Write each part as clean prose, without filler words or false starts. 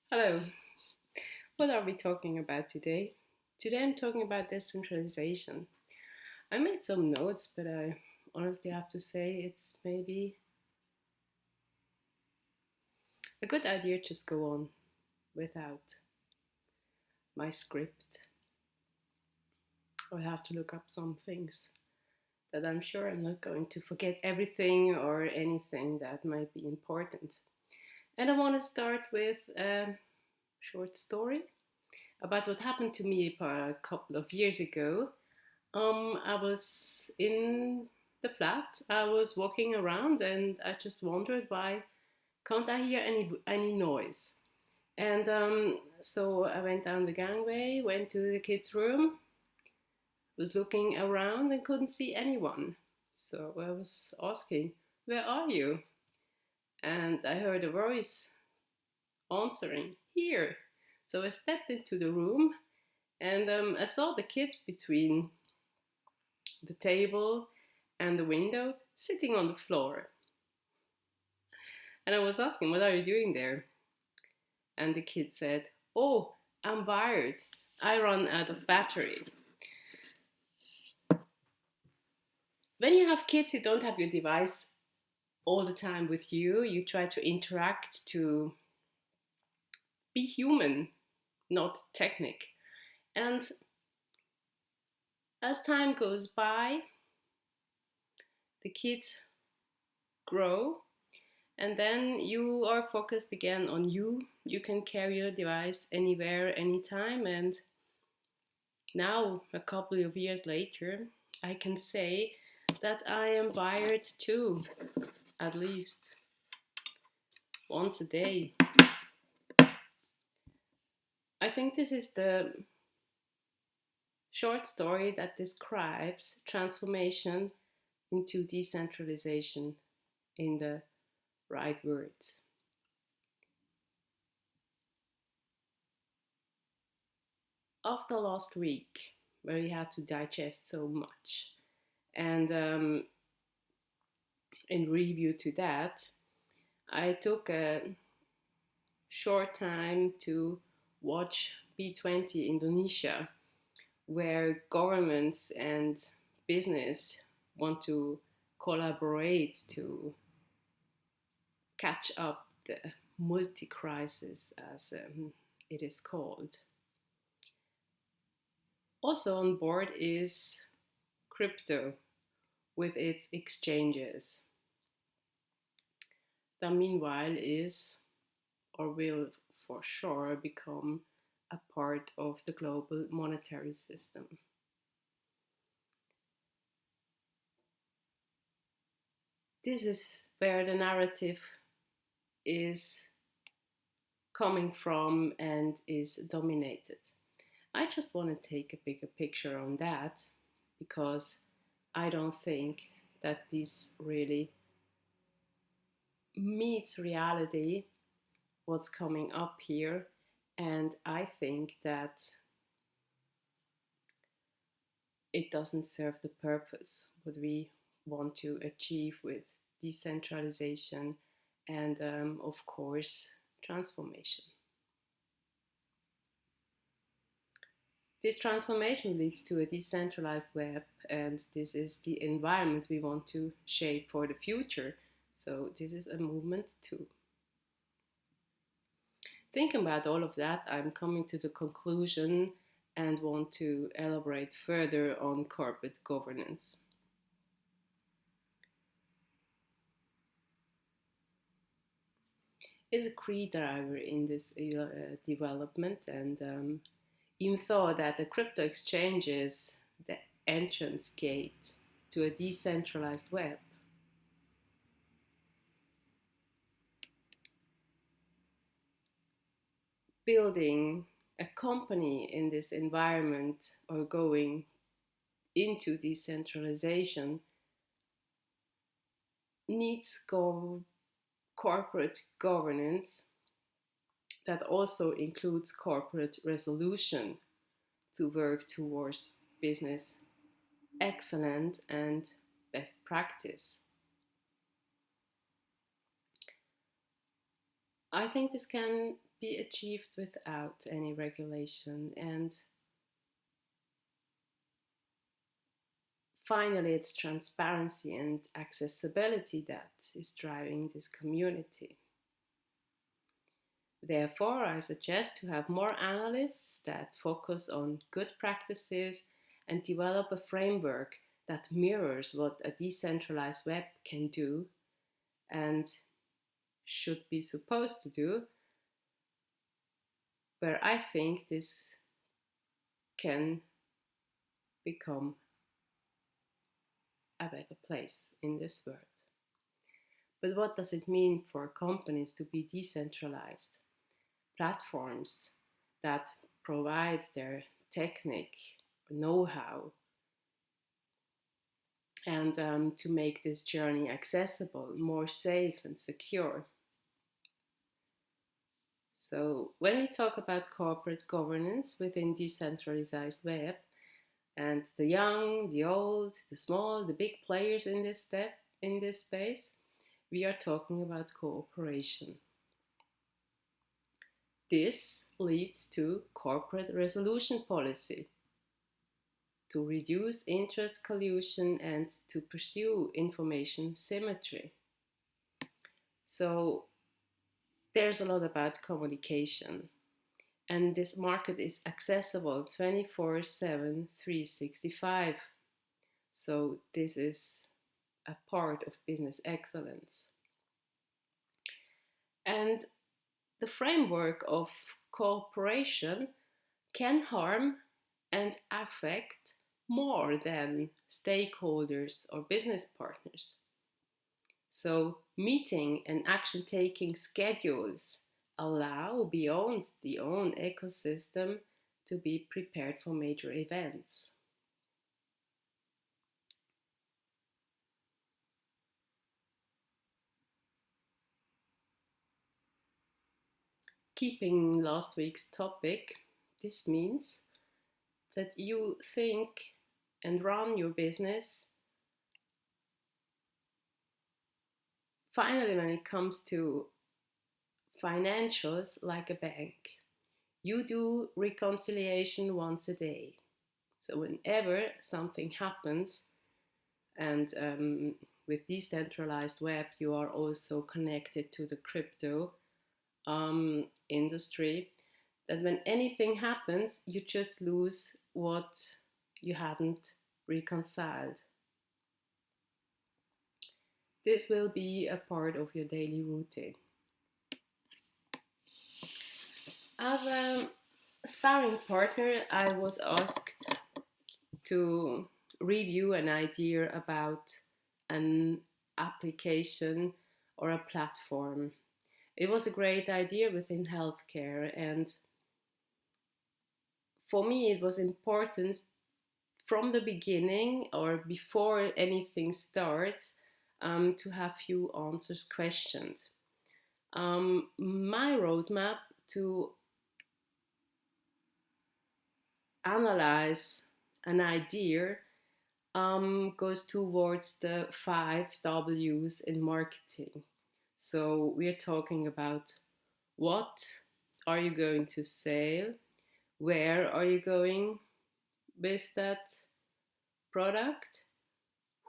Hello, what are we talking about today? Today I'm talking about decentralization. I made some notes, but I honestly have to say it's maybe a good idea to just go on without my script. I have to look up some things that I'm sure I'm not going to forget everything or anything that might be important. And I want to start with a short story about what happened to me a couple of years ago. I was in the flat. I was walking around, and I just wondered why can't I hear any noise? And so I went down the gangway, went to the kids' room, was looking around and couldn't see anyone. So I was asking, "Where are you?" And I heard a voice answering, "Here." So I stepped into the room, and I saw the kid between the table and the window, sitting on the floor. And I was asking, "What are you doing there?" And the kid said, "Oh, I'm wired. I run out of battery." When you have kids, you don't have your device all the time with you. You try to interact to be human, not technic. And as time goes by, the kids grow, and then you are focused again on you. You can carry your device anywhere, anytime. And now, a couple of years later, I can say that I am wired too, at least once a day. I think this is the short story that describes transformation into decentralization in the right words. After last week, where we had to digest so much, and in review to that, I took a short time to watch B20 Indonesia, where governments and business want to collaborate to catch up the multi-crisis, as it is called. Also on board is crypto with its exchanges. That meanwhile is or will for sure become a part of the global monetary system. This is where the narrative is coming from and is dominated. I just want to take a bigger picture on that because I don't think that this really meets reality, what's coming up here. And I think that it doesn't serve the purpose what we want to achieve with decentralization and, of course, transformation. This transformation leads to a decentralized web, and this is the environment we want to shape for the future. So, this is a movement too. Thinking about all of that, I'm coming to the conclusion and want to elaborate further on corporate governance. Is a key driver in this development, and even though that the crypto exchange is the entrance gate to a decentralized web, building a company in this environment or going into decentralization needs corporate governance that also includes corporate resolution to work towards business excellence and best practice. I think this can be achieved without any regulation. And finally, it's transparency and accessibility that is driving this community. Therefore, I suggest to have more analysts that focus on good practices and develop a framework that mirrors what a decentralized web can do and should be supposed to do, where I think this can become a better place in this world. But what does it mean for companies to be decentralized? Platforms that provide their technique, know-how, and to make this journey accessible, more safe and secure. So when we talk about corporate governance within decentralized web, and the young, the old, the small, the big players in this space, we are talking about cooperation. This leads to corporate resolution policy, to reduce interest collusion and to pursue information symmetry. So there's a lot about communication, and this market is accessible 24/7, 365. So this is a part of business excellence. And the framework of cooperation can harm and affect more than stakeholders or business partners. So meeting and action taking schedules allow beyond the own ecosystem to be prepared for major events. Keeping last week's topic, this means that you think and run your business finally when it comes to financials like a bank. You do reconciliation once a day. So whenever something happens, and with decentralized web, you are also connected to the crypto industry, that when anything happens, you just lose what you hadn't reconciled. This will be a part of your daily routine. As a sparring partner, I was asked to review an idea about an application or a platform. It was a great idea within healthcare, and for me it was important from the beginning or before anything starts to have few answers questioned. My roadmap to analyze an idea goes towards the 5 W's in marketing. So we're talking about what are you going to sell, where are you going with that product,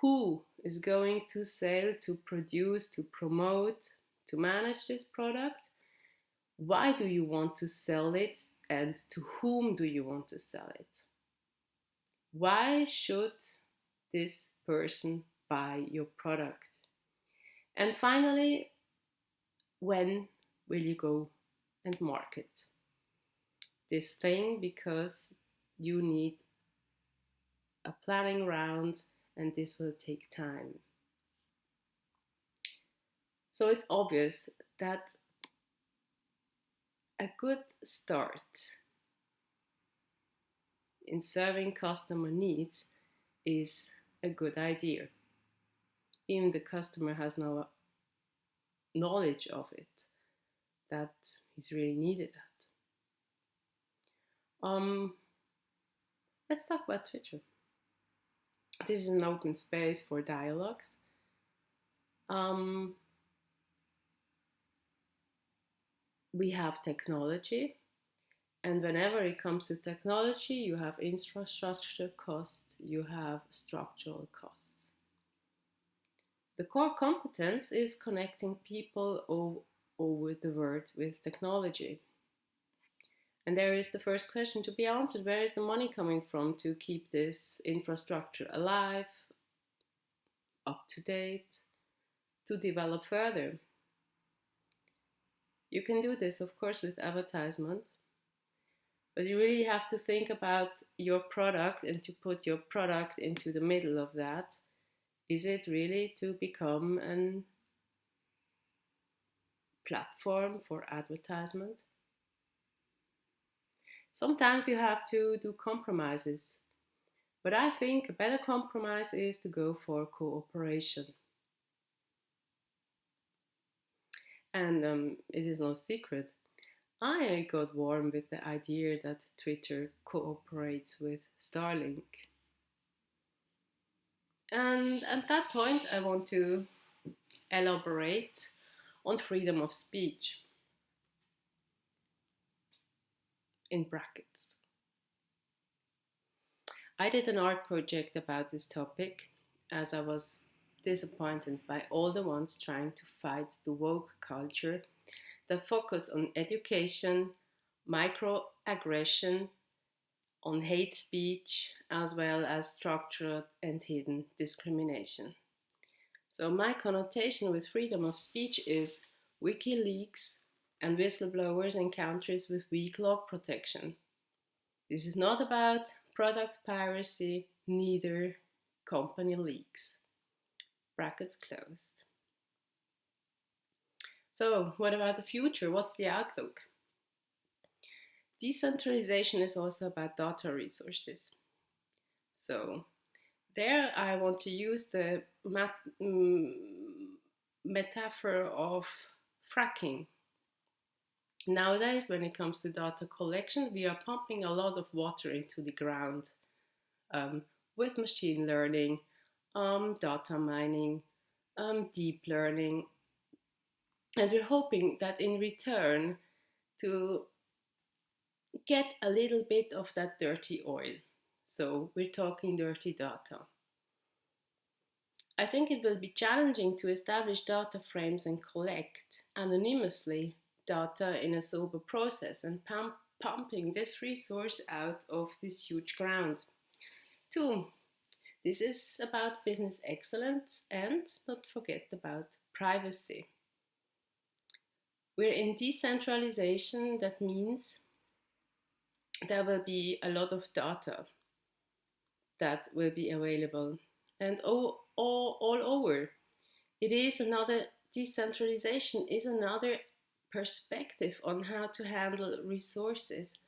who is going to sell, to produce, to promote, to manage this product, why do you want to sell it, and to whom do you want to sell it? Why should this person buy your product? And finally, when will you go and market this thing? Because you need a planning round and this will take time. So it's obvious that a good start in serving customer needs is a good idea. Even the customer has no knowledge of it, that he's really needed that. Let's talk about Twitter. This is an open space for dialogues. we have technology, and whenever it comes to technology, you have infrastructure costs, you have structural costs. The core competence is connecting people over the world with technology. And there is the first question to be answered: where is the money coming from to keep this infrastructure alive, up to date, to develop further? You can do this, of course, with advertisement, but you really have to think about your product and to put your product into the middle of that. Is it really to become a platform for advertisement? Sometimes you have to do compromises, but I think a better compromise is to go for cooperation. And it is no secret, I got warm with the idea that Twitter cooperates with Starlink. And at that point, I want to elaborate on freedom of speech in brackets. I did an art project about this topic as I was disappointed by all the ones trying to fight the woke culture that focus on education, microaggression, on hate speech, as well as structural and hidden discrimination. So my connotation with freedom of speech is WikiLeaks and whistleblowers in countries with weak law protection. This is not about product piracy, neither company leaks. Brackets closed. So what about the future? What's the outlook? Decentralization is also about data resources. So there I want to use the metaphor of fracking. Nowadays, when it comes to data collection, we are pumping a lot of water into the ground with machine learning, data mining, deep learning, and we're hoping that in return to get a little bit of that dirty oil. So we're talking dirty data. I think it will be challenging to establish data frames and collect anonymously data in a sober process and pumping this resource out of this huge ground. 2. This is about business excellence and not forget about privacy. We're in decentralization, that means there will be a lot of data that will be available and all over. It is another decentralization is another perspective on how to handle resources,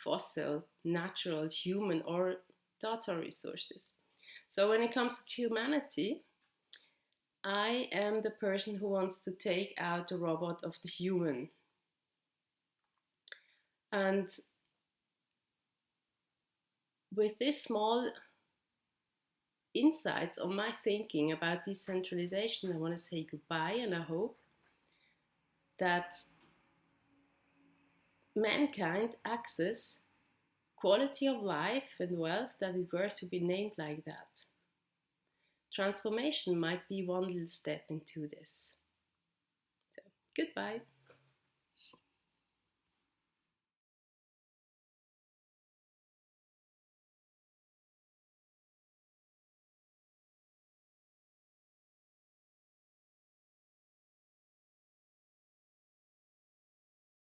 fossil, natural, human, or data resources. So when it comes to humanity, I am the person who wants to take out the robot of the human. And with this small insights on my thinking about decentralization, I want to say goodbye, and I hope that mankind access quality of life and wealth that is worth to be named like that. Transformation might be one little step into this. So, goodbye.